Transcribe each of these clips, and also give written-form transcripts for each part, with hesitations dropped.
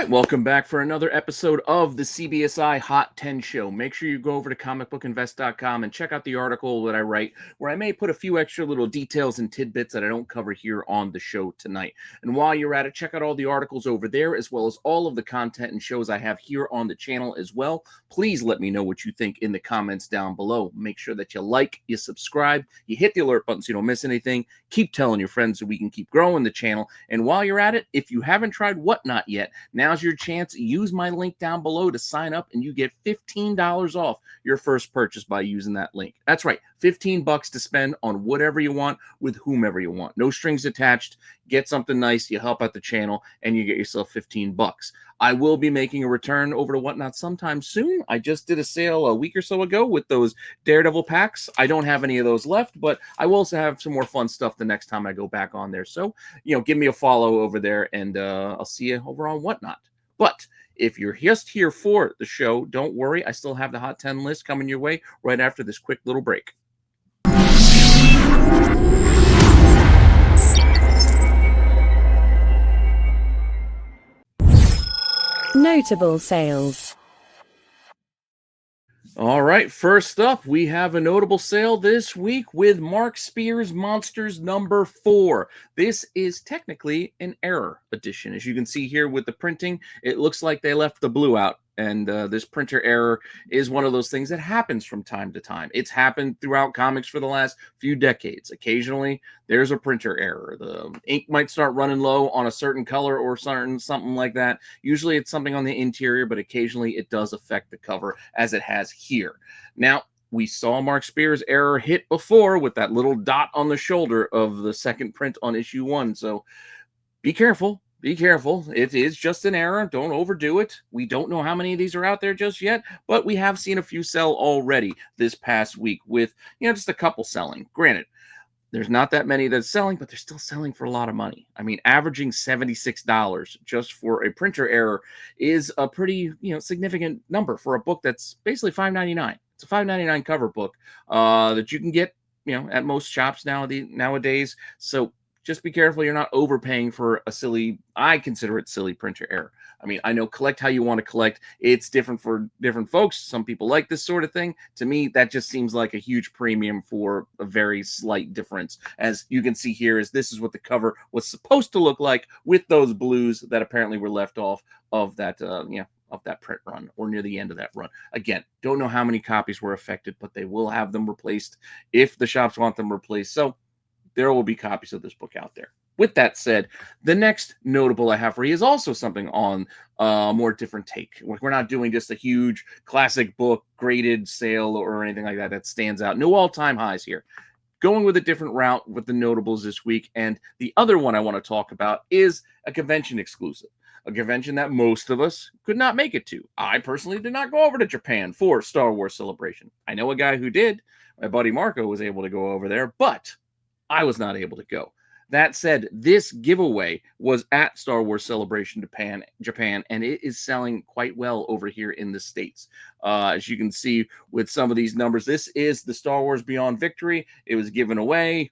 right, welcome back for another episode of the CBSI Hot 10 show. Make sure you go over to comicbookinvest.com and check out the article that I write, where I may put a few extra little details and tidbits that I don't cover here on the show tonight. And while you're at it, check out all the articles over there, as well as all of the content and shows I have here on the channel as well. Please let me know what you think in the comments down below. Make sure that you like, you subscribe, you hit the alert button so you don't miss anything. Keep telling your friends so we can keep growing the channel. And while you're at it, if you haven't tried Whatnot yet, now's your chance. Use my link down below to sign up, and you get $15 off your first purchase by using that link. That's right, $15 to spend on whatever you want with whomever you want. No strings attached. Get something nice, you help out the channel, and you get yourself $15. I will be making a return over to Whatnot sometime soon. I just did a sale a week or so ago with those Daredevil packs. I don't have any of those left, but I will also have some more fun stuff the next time I go back on there. So, give me a follow over there, and I'll see you over on Whatnot. But if you're just here for the show, don't worry. I still have the Hot 10 list coming your way right after this quick little break. Notable sales. All right, first up, we have a notable sale this week with Mark Spears Monsters number 4. This is technically an error edition. As you can see here with the printing, it looks like they left the blue out. And this printer error is one of those things that happens from time to time. It's happened throughout comics for the last few decades. Occasionally, there's a printer error. The ink might start running low on a certain color or something like that. Usually it's something on the interior, but occasionally it does affect the cover, as it has here. Now, we saw Mark Spears' error hit before with that little dot on the shoulder of the second print on issue 1. So be careful. Be careful. It is just an error. Don't overdo it. We don't know how many of these are out there just yet, but we have seen a few sell already this past week with, just a couple selling. Granted, there's not that many that's selling, but they're still selling for a lot of money. I mean, averaging $76 just for a printer error is a pretty, significant number for a book that's basically $5.99. It's a $5.99 cover book that you can get, at most shops nowadays. So just be careful you're not overpaying for a silly, I consider it silly, printer error. I mean, I know collect how you want to collect. It's different for different folks. Some people like this sort of thing. To me, that just seems like a huge premium for a very slight difference. As you can see here, this is what the cover was supposed to look like with those blues that apparently were left off of that, of that print run or near the end of that run. Again, don't know how many copies were affected, but they will have them replaced if the shops want them replaced. So there will be copies of this book out there. With that said, the next notable I have for you is also something on a more different take. We're not doing just a huge classic book graded sale or anything like that that stands out. No all-time highs here. Going with a different route with the notables this week. And the other one I want to talk about is a convention exclusive. A convention that most of us could not make it to. I personally did not go over to Japan for Star Wars Celebration. I know a guy who did. My buddy Marco was able to go over there, but I was not able to go. That said, this giveaway was at Star Wars Celebration Japan, and it is selling quite well over here in the States. As you can see with some of these numbers, this is the Star Wars Beyond Victory. It was given away,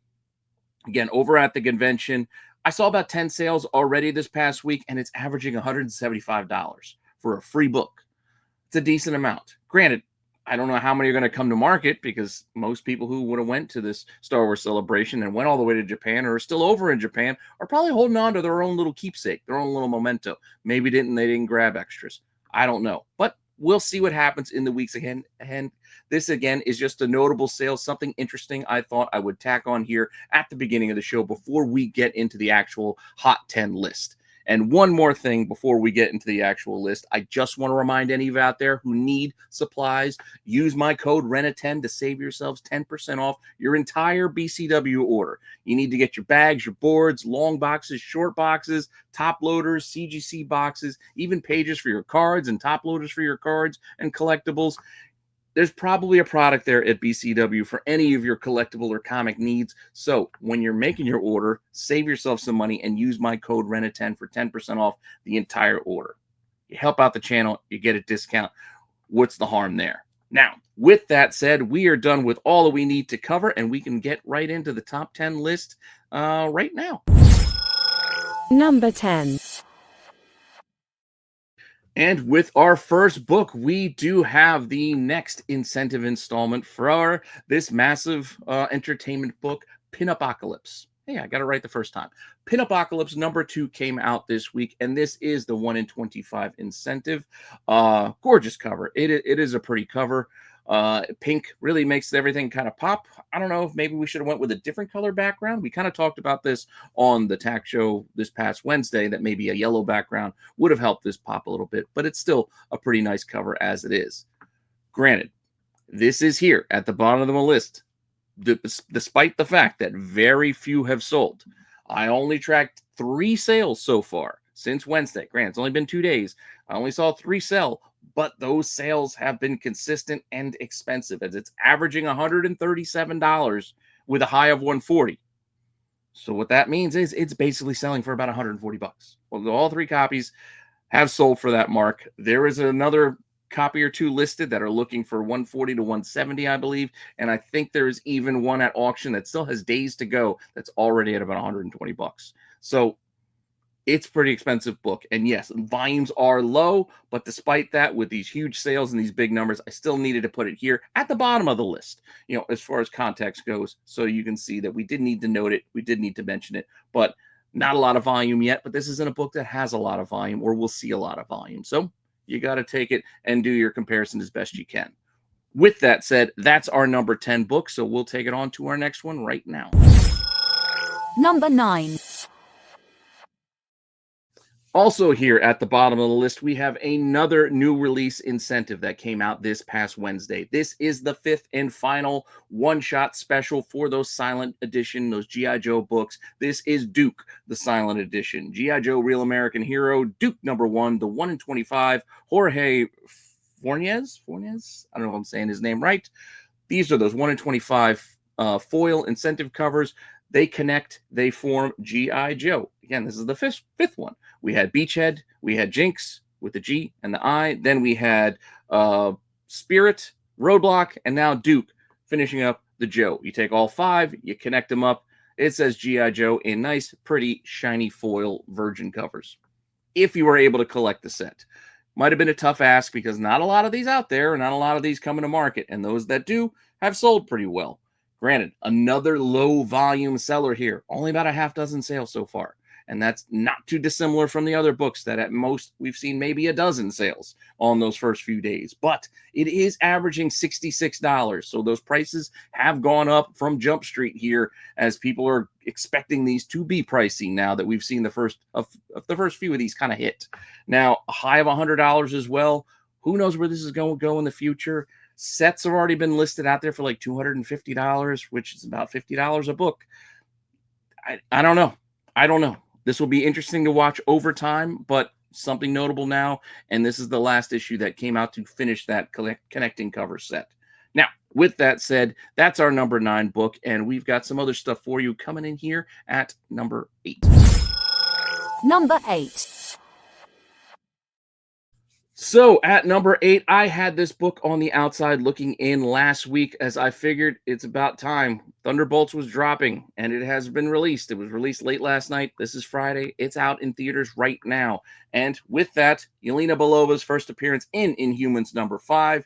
again, over at the convention. I saw about 10 sales already this past week, and it's averaging $175 for a free book. It's a decent amount. Granted, I don't know how many are going to come to market, because most people who would have went to this Star Wars Celebration and went all the way to Japan or are still over in Japan are probably holding on to their own little keepsake, their own little memento. Maybe they didn't grab extras. I don't know. But we'll see what happens in the weeks ahead. And this, again, is just a notable sale, something interesting I thought I would tack on here at the beginning of the show before we get into the actual Hot 10 list. And one more thing before we get into the actual list, I just want to remind any of you out there who need supplies, use my code RENA10 to save yourselves 10% off your entire BCW order. You need to get your bags, your boards, long boxes, short boxes, top loaders, CGC boxes, even pages for your cards and top loaders for your cards and collectibles. There's probably a product there at BCW for any of your collectible or comic needs. So when you're making your order, save yourself some money and use my code RENA10 for 10% off the entire order. You help out the channel, you get a discount. What's the harm there? Now, with that said, we are done with all that we need to cover, and we can get right into the top 10 list right now. Number 10. And with our first book, we do have the next incentive installment for this massive entertainment book, Pinupocalypse. Hey, I got it right the first time. Pinupocalypse #2 came out this week, and this is the 1 in 25 incentive. Gorgeous cover. It is a pretty cover. Pink really makes everything kind of pop. I don't know if maybe we should have went with a different color background. We kind of talked about this on the TAC show this past Wednesday, that maybe a yellow background would have helped this pop a little bit, but it's still a pretty nice cover as it is. Granted, this is here at the bottom of the list, despite the fact that very few have sold. I only tracked 3 sales so far since Wednesday. Granted, it's only been 2 days. I only saw 3 sell, but those sales have been consistent and expensive, as it's averaging $137 with a high of $140. So what that means is it's basically selling for about $140. Well, all 3 copies have sold for that mark. There is another copy or 2 listed that are looking for $140 to $170, I believe. And I think there's even one at auction that still has days to go that's already at about $120. So it's a pretty expensive book. And yes, volumes are low, but despite that, with these huge sales and these big numbers, I still needed to put it here at the bottom of the list, as far as context goes. So you can see that we did need to note it. We did need to mention it, but not a lot of volume yet. But this isn't a book that has a lot of volume, or will see a lot of volume. So you got to take it and do your comparison as best you can. With that said, that's our number 10 book. So we'll take it on to our next one right now. Number 9. Also here at the bottom of the list, we have another new release incentive that came out this past Wednesday. This is the 5th and final one-shot special for those Silent Edition, those G.I. Joe books. This is Duke, the Silent Edition. G.I. Joe Real American Hero, Duke #1, the 1 in 25, Jorge Fornes? I don't know if I'm saying his name right. These are those 1 in 25 foil incentive covers. They connect, they form G.I. Joe. Again, this is the fifth one. We had Beachhead, we had Jinx with the G and the I, then we had Spirit, Roadblock, and now Duke finishing up the Joe. You take all 5, you connect them up. It says G.I. Joe in nice, pretty, shiny foil virgin covers. If you were able to collect the set. Might have been a tough ask, because not a lot of these out there, not a lot of these coming to market, and those that do have sold pretty well. Granted, another low volume seller here. Only about a half dozen sales so far. And that's not too dissimilar from the other books that at most we've seen maybe a dozen sales on those first few days. But it is averaging $66. So those prices have gone up from Jump Street here, as people are expecting these to be pricey now that we've seen the first few of these kind of hit. Now, a high of $100 as well. Who knows where this is going to go in the future? Sets have already been listed out there for like $250, which is about $50 a book. I don't know. I don't know. This will be interesting to watch over time, but something notable now. And this is the last issue that came out to finish that connecting cover set. Now, with that said, that's our number 9 book. And we've got some other stuff for you coming in here at number 8. Number 8. So at number 8, I had this book on the outside looking in last week, as I figured it's about time. Thunderbolts was dropping, and it has been released. It was released late last night. This is Friday. It's out in theaters right now. And with that, Yelena Belova's first appearance in Inhumans #5.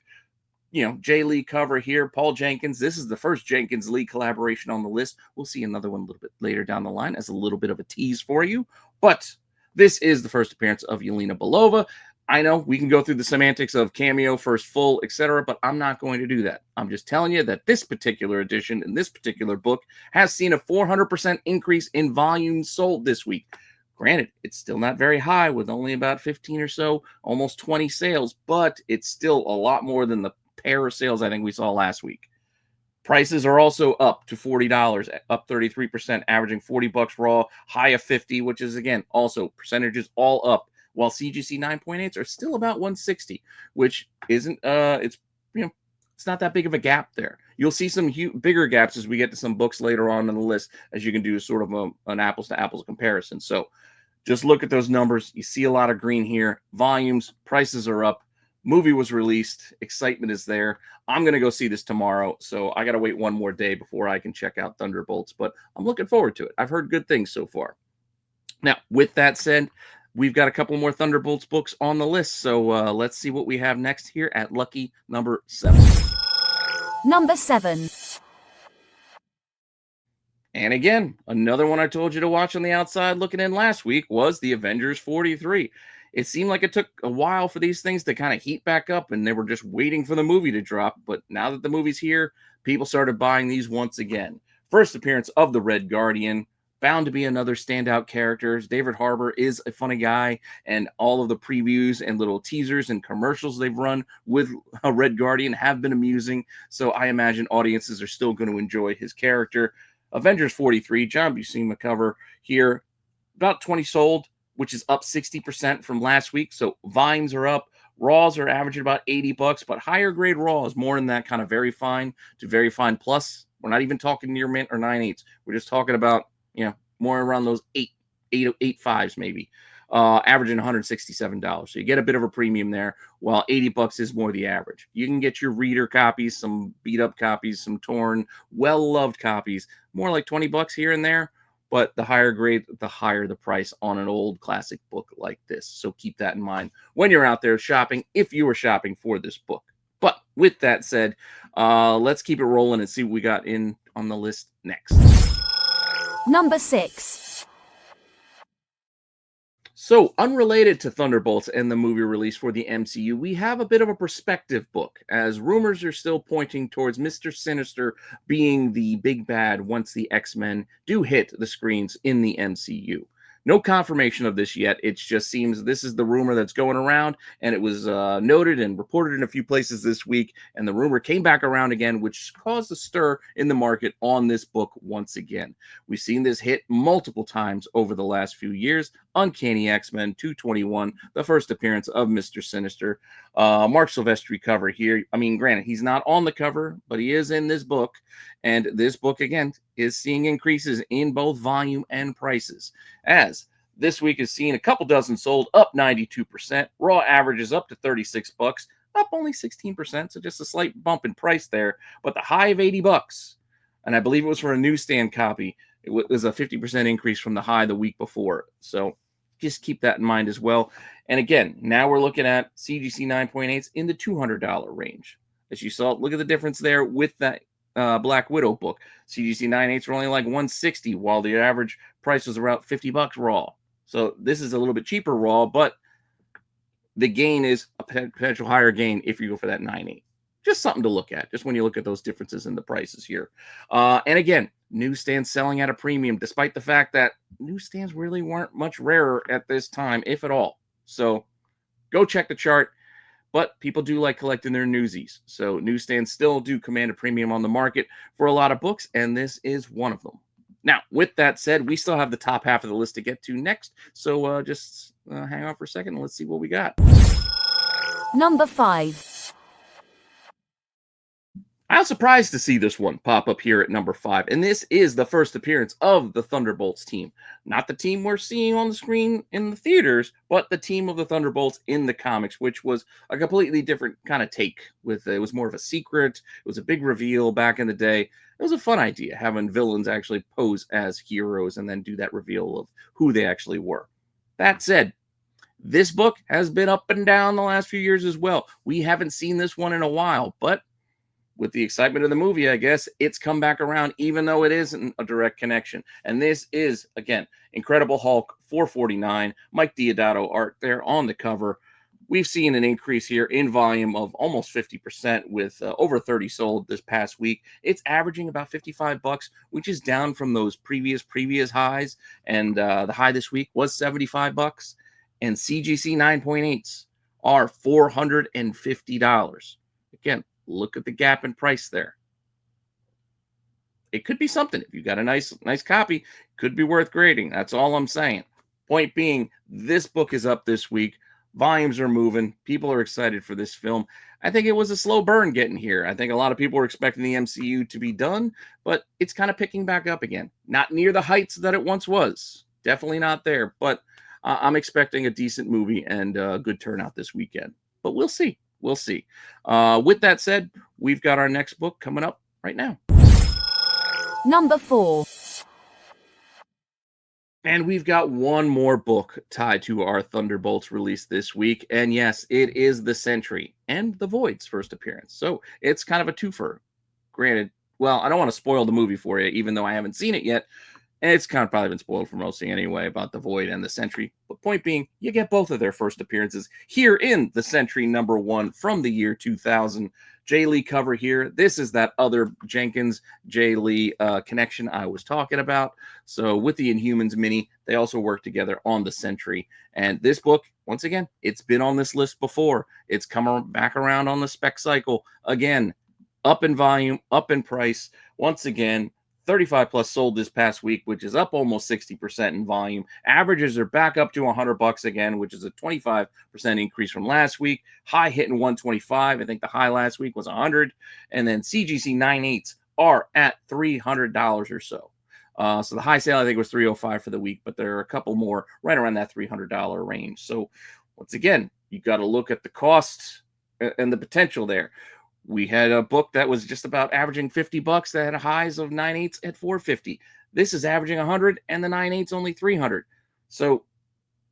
Jay Lee cover here. Paul Jenkins. This is the first Jenkins-Lee collaboration on the list. We'll see another one a little bit later down the line as a little bit of a tease for you. But this is the first appearance of Yelena Belova. I know we can go through the semantics of cameo, first full, etc., but I'm not going to do that. I'm just telling you that this particular edition in this particular book has seen a 400% increase in volume sold this week. Granted, it's still not very high, with only about 15 or so, almost 20 sales, but it's still a lot more than the pair of sales I think we saw last week. Prices are also up to $40, up 33%, averaging $40 raw, high of 50, which is, again, also percentages all up. While CGC 9.8s are still about 160, which isn't, it's not that big of a gap there. You'll see some bigger gaps as we get to some books later on in the list, as you can do sort of an apples to apples comparison. So just look at those numbers. You see a lot of green here. Volumes, prices are up. Movie was released. Excitement is there. I'm going to go see this tomorrow, so I got to wait one more day before I can check out Thunderbolts, but I'm looking forward to it. I've heard good things so far. Now, with that said, we've got a couple more Thunderbolts books on the list. So let's see what we have next here at lucky number 7. Number 7. And again, another one I told you to watch on the outside looking in last week was the Avengers 43. It seemed like it took a while for these things to kind of heat back up, and they were just waiting for the movie to drop. But now that the movie's here, people started buying these once again. First appearance of the Red Guardian, bound to be another standout character. David Harbour is a funny guy, and all of the previews and little teasers and commercials they've run with a Red Guardian have been amusing. So I imagine audiences are still going to enjoy his character. Avengers 43, John Buscema cover here, about 20 sold, which is up 60% from last week. So volumes are up. Raws are averaging about $80, but higher grade raw is more in that kind of very fine to very fine plus. We're not even talking near mint or 9/8. We're just talking about, more around those 8.5s maybe, averaging $167. So you get a bit of a premium there, while $80 is more the average. You can get your reader copies, some beat up copies, some torn, well-loved copies, more like $20 here and there. But the higher grade, the higher the price on an old classic book like this. So keep that in mind when you're out there shopping, if you are shopping for this book. But with that said, let's keep it rolling and see what we got in on the list next. Number 6. So, unrelated to Thunderbolts and the movie release for the MCU, we have a bit of a perspective book, as rumors are still pointing towards Mr. Sinister being the big bad once the X-Men do hit the screens in the MCU. No confirmation of this yet. It just seems this is the rumor that's going around, and it was noted and reported in a few places this week, and the rumor came back around again, which caused a stir in the market on this book once again. We've seen this hit multiple times over the last few years. Uncanny X-Men 221, the first appearance of Mr. Sinister. Mark Silvestri cover here. I mean, granted, he's not on the cover, but he is in this book. And this book, again, is seeing increases in both volume and prices. As this week is seeing a couple dozen sold, up 92%. Raw averages up to $36, up only 16%. So just a slight bump in price there. But the high of $80, and I believe it was for a newsstand copy, it was a 50% increase from the high the week before. So just keep that in mind as well. And again, now we're looking at CGC 9.8s in the $200 range. As you saw, look at the difference there with that Black Widow book. CGC 9.8s were only like $160, while the average price was around $50 raw. So this is a little bit cheaper raw, but the gain is a potential higher gain if you go for that 9.8. Just something to look at, just when you look at those differences in the prices here. And again, newsstands selling at a premium, despite the fact that newsstands really weren't much rarer at this time, if at all. So go check the chart. But people do like collecting their newsies. So newsstands still do command a premium on the market for a lot of books, and this is one of them. Now, with that said, we still have the top half of the list to get to next. So just hang on for a second and let's see what we got. Number 5. I was surprised to see this one pop up here at number 5, and this is the first appearance of the Thunderbolts team. Not the team we're seeing on the screen in the theaters, but the team of the Thunderbolts in the comics, which was a completely different kind of take. It was more of a secret. It was a big reveal back in the day. It was a fun idea, having villains actually pose as heroes and then do that reveal of who they actually were. That said, this book has been up and down the last few years as well. We haven't seen this one in a while, but with the excitement of the movie, I guess, it's come back around, even though it isn't a direct connection. And this is, again, Incredible Hulk 449, Mike Diodato art there on the cover. We've seen an increase here in volume of almost 50% with over 30 sold this past week. It's averaging about $55, which is down from those previous highs. And the high this week was $75. And CGC 9.8s are $450. Again, look at the gap in price there. It could be something. If you got a nice copy, could be worth grading. That's all I'm saying. Point being, this book is up this week. Volumes are moving. People are excited for this film. I think it was a slow burn getting here. I think a lot of people were expecting the MCU to be done, but it's kind of picking back up again. Not near the heights that it once was. Definitely not there, but I'm expecting a decent movie and a good turnout this weekend. But we'll see. We'll see. With that said, we've got our next book coming up right now. Number 4. And we've got one more book tied to our Thunderbolts release this week. And yes, it is the Sentry and the Void's first appearance. So it's kind of a twofer. Granted, well, I don't want to spoil the movie for you, even though I haven't seen it yet. And it's kind of probably been spoiled for mostly anyway about the Void and the Sentry. But point being, you get both of their first appearances here in the Sentry #1 from the year 2000. Jay Lee cover here. This is that other Jenkins Jay Lee connection I was talking about. So with the Inhumans mini, they also work together on the Sentry. And this book, once again, it's been on this list before. It's come back around on the spec cycle again, up in volume, up in price. Once again, 35 plus sold this past week, which is up almost 60% in volume. Averages are back up to $100 again, which is a 25% increase from last week. High hitting 125. I think the high last week was 100. And then CGC 9/8 are at $300 or so. So the high sale, I think, was $305 for the week, but there are a couple more right around that $300 range. So once again, you got to look at the cost and the potential there. We had a book that was just about averaging $50 that had highs of 9/8 at $450. This is averaging 100, and the 9/8 only 300. So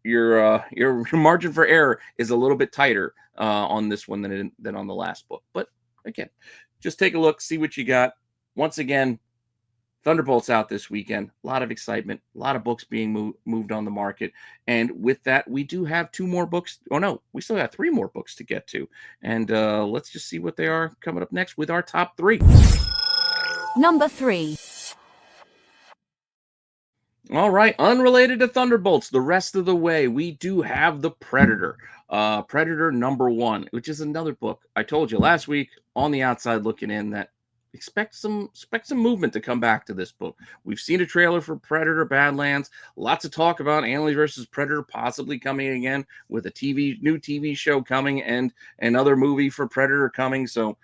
your margin for error is a little bit tighter on this one than on the last book. But again, just take a look, see what you got. Once again, Thunderbolts out this weekend. A lot of excitement, a lot of books being moved on the market. And with that, we do have two more books. Oh, no, we still have three more books to get to. And let's just see what they are coming up next with our top three. Number 3. All right, unrelated to Thunderbolts, the rest of the way, we do have The Predator. Predator #1, which is another book. I told you last week on the outside looking in that expect some movement to come back to this book. We've seen a trailer for Predator Badlands. Lots of talk about Aliens versus Predator possibly coming again with a new TV show coming and another movie for Predator coming. So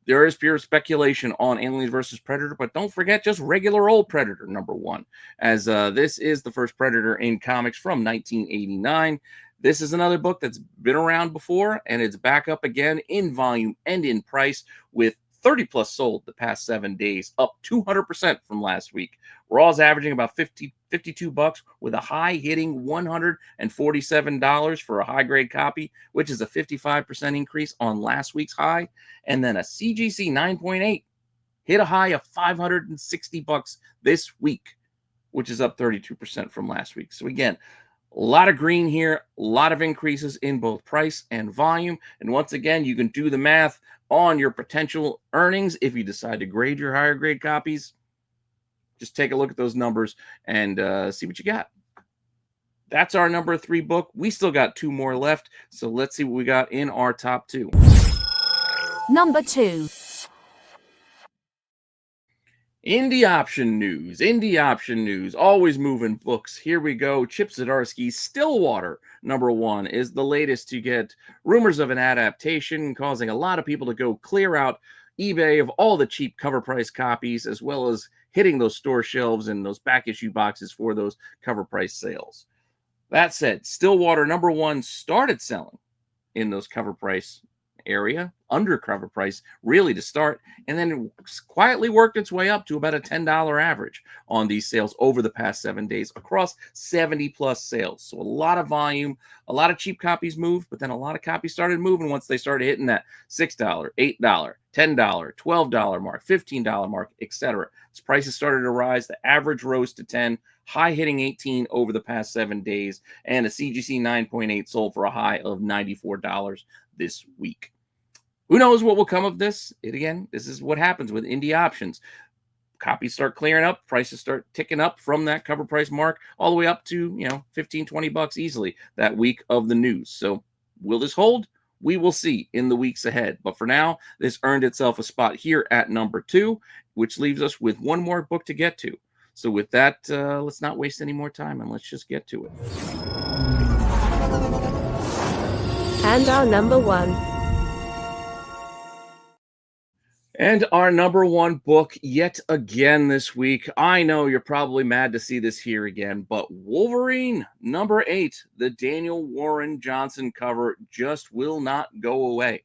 there is pure speculation on Aliens versus Predator, but don't forget just regular old Predator #1, as this is the first Predator in comics from 1989. This is another book that's been around before, and it's back up again in volume and in price with 30 plus sold the past 7 days, up 200% from last week. Raw's averaging about $52 with a high hitting $147 for a high grade copy, which is a 55% increase on last week's high. And then a CGC 9.8 hit a high of $560 this week, which is up 32% from last week. So again, a lot of green here, a lot of increases in both price and volume. And once again, you can do the math on your potential earnings if you decide to grade your higher grade copies. Just take a look at those numbers and see what you got. That's our number 3 book. We still got 2 more left. So let's see what we got in our top 2. Number 2. Indie option news, always moving books. Here we go. Chip Zdarsky's Stillwater #1 is the latest to get rumors of an adaptation, causing a lot of people to go clear out eBay of all the cheap cover price copies, as well as hitting those store shelves and those back issue boxes for those cover price sales. That said, Stillwater #1 started selling in those cover price area, under cover price, really to start, and then quietly worked its way up to about a $10 average on these sales over the past 7 days across 70 plus sales. So a lot of volume, a lot of cheap copies moved, but then a lot of copies started moving once they started hitting that $6, $8, $10, $12 mark, $15 mark, etc. As prices started to rise, the average rose to 10, high hitting 18 over the past 7 days, and a CGC 9.8 sold for a high of $94 this week. Who knows what will come of this? This is what happens with indie options. Copies start clearing up, prices start ticking up from that cover price mark all the way up to, $15, $20 easily that week of the news. So will this hold? We will see in the weeks ahead. But for now, this earned itself a spot here at number 2, which leaves us with one more book to get to. So with that, let's not waste any more time and let's just get to it. And our number 1. And our number 1 book yet again this week. I know you're probably mad to see this here again, but Wolverine #8, the Daniel Warren Johnson cover, just will not go away.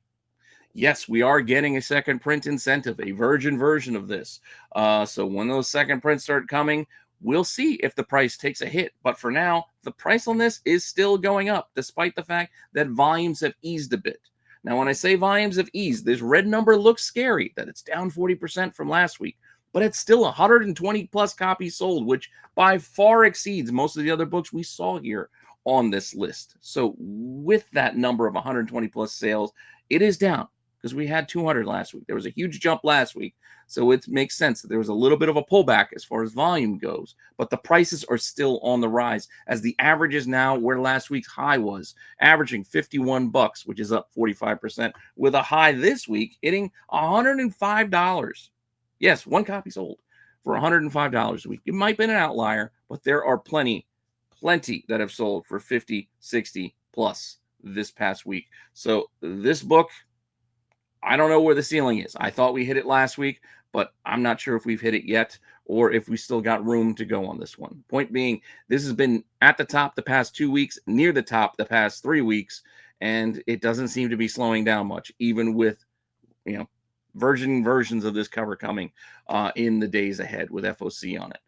Yes, we are getting a second print incentive, a virgin version of this. So when those second prints start coming, We'll see if the price takes a hit. But for now, the price on this is still going up, despite the fact that volumes have eased a bit. Now, when I say volumes have eased, this red number looks scary, that it's down 40% from last week. But it's still 120 plus copies sold, which by far exceeds most of the other books we saw here on this list. So with that number of 120 plus sales, it is down because we had 200 last week. There was a huge jump last week. So it makes sense that there was a little bit of a pullback as far as volume goes, but the prices are still on the rise as the average is now where last week's high was, averaging $51, which is up 45%, with a high this week hitting $105. Yes, one copy sold for $105 a week. It might have been an outlier, but there are plenty that have sold for 50, 60 plus this past week. So this book, I don't know where the ceiling is. I thought we hit it last week, but I'm not sure if we've hit it yet or if we still got room to go on this one. Point being, this has been at the top the past 2 weeks, near the top the past 3 weeks, and it doesn't seem to be slowing down much, even with, versions of this cover coming in the days ahead with FOC on it.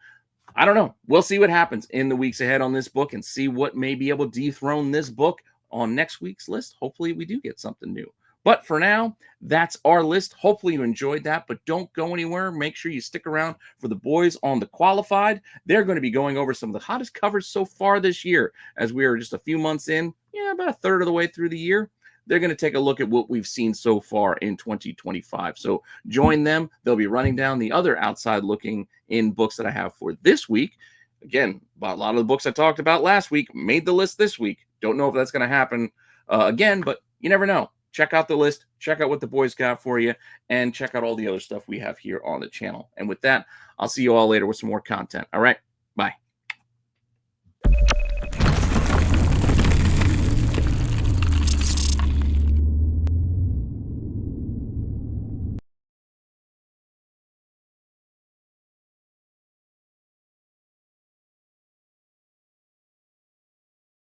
I don't know. We'll see what happens in the weeks ahead on this book and see what may be able to dethrone this book on next week's list. Hopefully we do get something new. But for now, that's our list. Hopefully you enjoyed that, but don't go anywhere. Make sure you stick around for the boys on the Qualified. They're going to be going over some of the hottest covers so far this year, as we are just a few months in, about a third of the way through the year. They're going to take a look at what we've seen so far in 2025. So join them. They'll be running down the other outside looking in books that I have for this week. Again, a lot of the books I talked about last week made the list this week. Don't know if that's going to happen again, but you never know. Check out the list, check out what the boys got for you, and check out all the other stuff we have here on the channel. And with that, I'll see you all later with some more content. All right, bye.